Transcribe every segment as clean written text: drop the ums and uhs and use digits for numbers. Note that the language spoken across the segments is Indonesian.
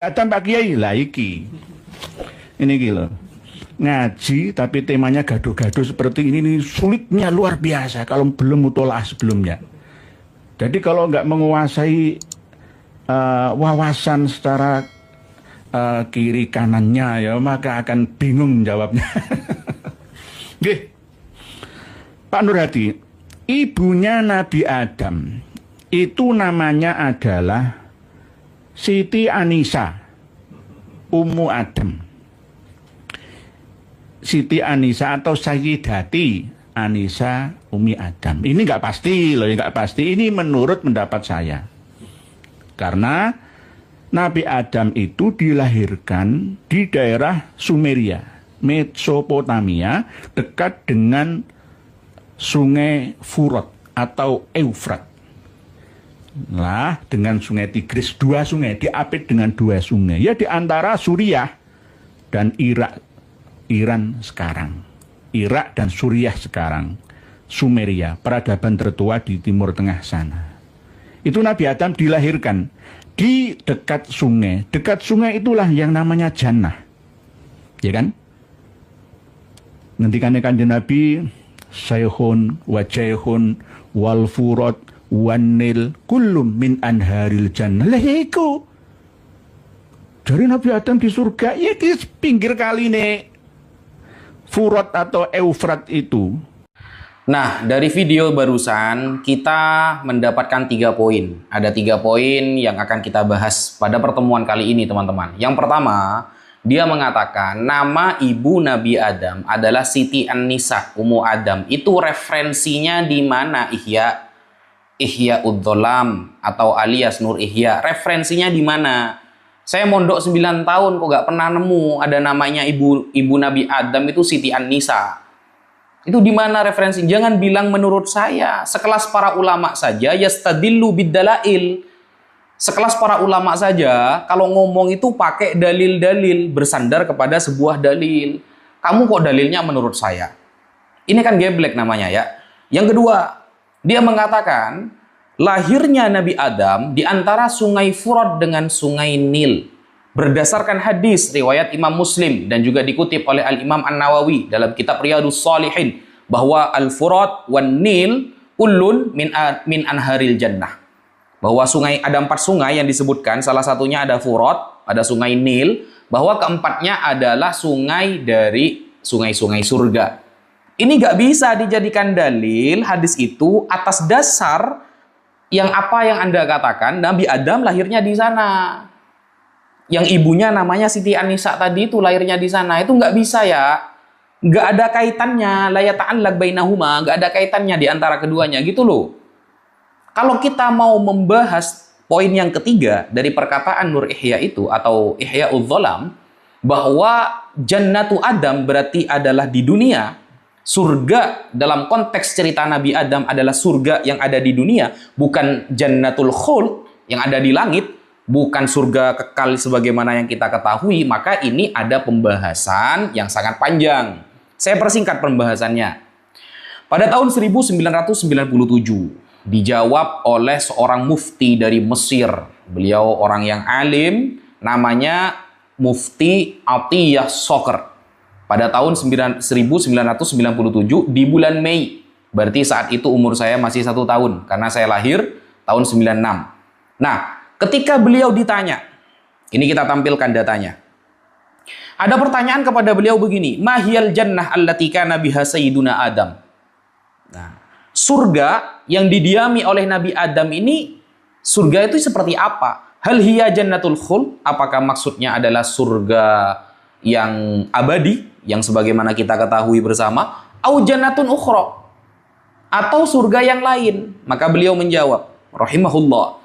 Datang Pak Kiai lah iki. Ini gila. Ngaji tapi temanya gaduh-gaduh seperti ini sulitnya luar biasa kalau belum mutolaah sebelumnya. Jadi kalau nggak menguasai wawasan secara kiri kanannya ya maka akan bingung jawabnya. Oke. Pak Nurhadi, ibunya Nabi Adam itu namanya adalah Siti Anisa, Ummu Adam. Siti Anisa atau Sayyidati Anisa Umi Adam. Ini nggak pasti loh, nggak pasti. Ini menurut pendapat saya. Karena Nabi Adam itu dilahirkan di daerah Sumeria, Mesopotamia, dekat dengan Sungai Furat atau Eufrat. Lah dengan Sungai Tigris, dua sungai diapit dengan dua sungai. Ya di antara Suriah dan Iran sekarang. Irak dan Suriah sekarang. Sumeria, peradaban tertua di Timur Tengah sana. Itu Nabi Adam dilahirkan di dekat sungai. Dekat sungai itulah yang namanya Jannah. Ya kan? Ngendikannya Kanjeng Nabi, Sayhun wa Jayhun wal Furat wanil kullum min anharil jannah. Lah iku dari Nabi Adam di surga ya di pinggir kali nih Furat atau Eufrat itu. Nah, dari video barusan kita mendapatkan 3 poin. Ada 3 poin yang akan kita bahas pada pertemuan kali ini, teman-teman. Yang pertama, dia mengatakan nama ibu Nabi Adam adalah Siti An-Nisa, Ummu Adam. Itu referensinya di mana? Ihya Udzolam atau alias Nur Ihya. Referensinya di mana? Saya mondok 9 tahun kok gak pernah nemu ada namanya ibu Nabi Adam itu Siti An-Nisa. Itu di mana referensi? Jangan bilang menurut saya. Sekelas para ulama saja yastadillu biddalail. Sekelas para ulama saja kalau ngomong itu pakai dalil-dalil, bersandar kepada sebuah dalil. Kamu kok dalilnya menurut saya? Ini kan geblek namanya ya. Yang kedua, dia mengatakan lahirnya Nabi Adam di antara sungai Furat dengan sungai Nil. Berdasarkan hadis riwayat Imam Muslim dan juga dikutip oleh Al-Imam An-Nawawi dalam kitab Riyadhus Shalihin bahwa Al-Furat wan Nil kullun min anharil jannah. Bahwa ada 4 sungai yang disebutkan, salah satunya ada Furat, ada sungai Nil, bahwa keempatnya adalah sungai dari sungai-sungai surga. Ini gak bisa dijadikan dalil hadis itu atas dasar yang apa yang Anda katakan, Nabi Adam lahirnya di sana. Yang ibunya namanya Siti An-Nisa tadi itu lahirnya di sana. Itu nggak bisa ya. Nggak ada kaitannya. La yata'allaq bainahuma. Nggak ada kaitannya di antara keduanya. Gitu loh. Kalau kita mau membahas poin yang ketiga dari perkataan Nur Ihya itu atau Ihya Udzolam, bahwa Jannatu Adam berarti adalah di dunia. Surga dalam konteks cerita Nabi Adam adalah surga yang ada di dunia, bukan Jannatul Khuld yang ada di langit, bukan surga kekal sebagaimana yang kita ketahui. Maka ini ada pembahasan yang sangat panjang. Saya persingkat pembahasannya. Pada tahun 1997 dijawab oleh seorang mufti dari Mesir. Beliau orang yang alim, namanya Mufti Atiyah Shokr. Pada tahun 1997 di bulan Mei. Berarti saat itu umur saya masih 1 tahun. Karena saya lahir tahun 96. Nah, ketika beliau ditanya, ini kita tampilkan datanya. Ada pertanyaan kepada beliau begini, Mahiyal jannah allati kana biha sayyiduna Adam. Nah, surga yang didiami oleh Nabi Adam ini, surga itu seperti apa? Hal hiya jannatul khuld? Apakah maksudnya adalah surga yang abadi, yang sebagaimana kita ketahui bersama, au jannatun ukhra, atau surga yang lain? Maka beliau menjawab, rahimahullah,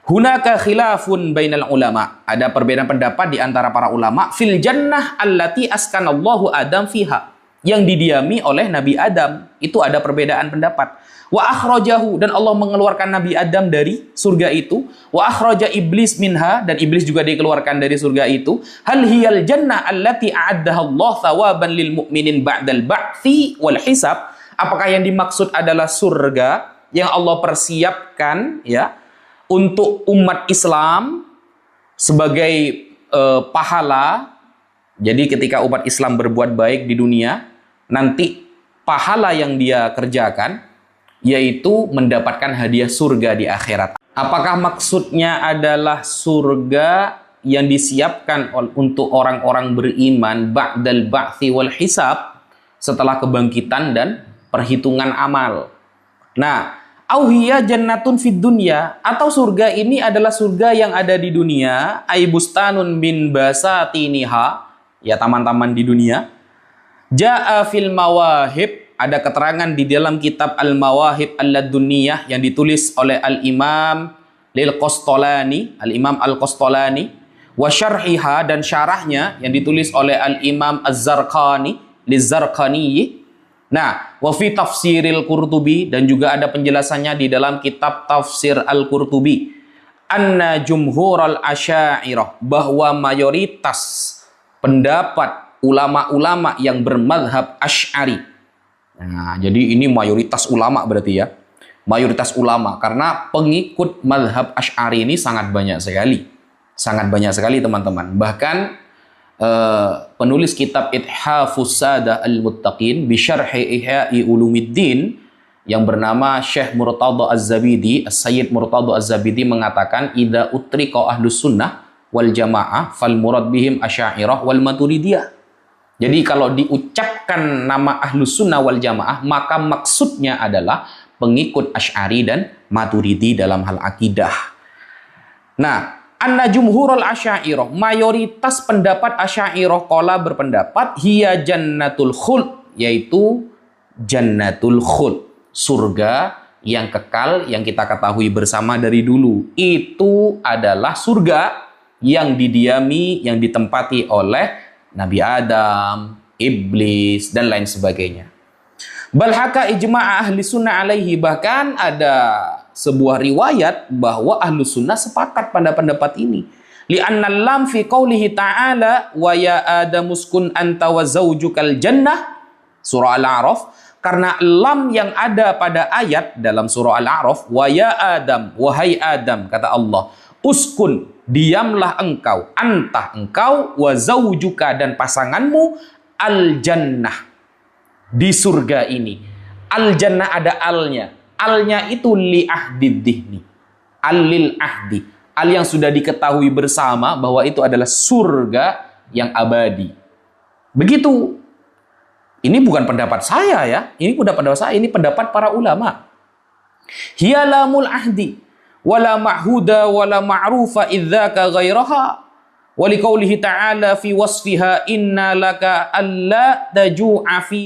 hunaka khilafun bainal ulama. Ada perbedaan pendapat di antara para ulama fil jannah allati askanallahu Adam fiha, yang didiami oleh Nabi Adam. Itu ada perbedaan pendapat. Wa akhrajahu, dan Allah mengeluarkan Nabi Adam dari surga itu. Wa akhraja iblis minha, dan iblis juga dikeluarkan dari surga itu. Hal hiyal jannah allati a'addaha Allah thawaban lil mu'minin ba'dal ba'thi wal hisab. Apakah yang dimaksud adalah surga yang Allah persiapkan ya untuk umat Islam sebagai pahala. Jadi ketika umat Islam berbuat baik di dunia, nanti pahala yang dia kerjakan yaitu mendapatkan hadiah surga di akhirat. Apakah maksudnya adalah surga yang disiapkan untuk orang-orang beriman ba'dal ba'thi wal hisab, setelah kebangkitan dan perhitungan amal? Nah, auhiya jannatun fid dunya, atau surga ini adalah surga yang ada di dunia, ay bustanun min basatiniha, ya taman-taman di dunia. Ja'a fil mawahib, ada keterangan di dalam kitab Al-Mawahib Al-Laduniyah yang ditulis oleh Al-Imam Al-Imam Al-Qastolani, wa syarhiha, dan syarahnya yang ditulis oleh Al-Imam Az-Zarqani Liz-Zarqani. Nah, wa fi tafsiril Qurtubi, dan juga ada penjelasannya di dalam kitab Tafsir Al-Qurtubi, anna jumhural asya'irah, bahwa mayoritas pendapat ulama-ulama yang bermadhab Asy'ari. Nah, jadi ini mayoritas ulama berarti ya. Mayoritas ulama, karena pengikut madhab Asy'ari ini sangat banyak sekali. Sangat banyak sekali teman-teman. Bahkan penulis kitab Ithafus Sadah Al-Muttaqin bi Syarhi Ihya'i Ulumiddin yang bernama Syekh Murtada Az-Zabidi, Sayyid Murtada Az-Zabidi mengatakan, idza utriqa ahlus sunnah wal jamaah fal murad bihim asy'ariyah wal maturidiyah. Jadi kalau diucapkan nama ahlus sunnah wal jamaah, maka maksudnya adalah pengikut Asy'ari dan Maturidi dalam hal akidah. Nah, anna jumhurul asy'ariyah, mayoritas pendapat Asy'ariyah qala berpendapat, hiya jannatul khuld, yaitu jannatul khuld, surga yang kekal yang kita ketahui bersama dari dulu. Itu adalah surga yang didiami, yang ditempati oleh Nabi Adam, Iblis, dan lain sebagainya. Balhaka ijma' ahli sunnah alaihi, bahkan ada sebuah riwayat bahwa ahli sunnah sepakat pada pendapat ini. Li'anna lam fi qawlihi ta'ala wa ya adamuskun anta wa zawjukal jannah, surah Al-A'raf, karena lam yang ada pada ayat dalam surah Al-A'raf, wa ya Adam, wahai Adam, kata Allah, uskun, diamlah engkau, antah engkau, wa zawjuka, dan pasanganmu, al-jannah, di surga ini. Al-jannah ada alnya. Alnya itu li ahdid dihni, al-lil ahdi, al yang sudah diketahui bersama bahwa itu adalah surga yang abadi. Begitu. Ini bukan pendapat saya ya, ini bukan pendapat saya, ini pendapat para ulama. Hiyalamul ahdi wala ma'huda wala ma'rufa idzaka ghairaha, wa liqaulihi ta'ala fi wasfiha inna laka alla taju'a fi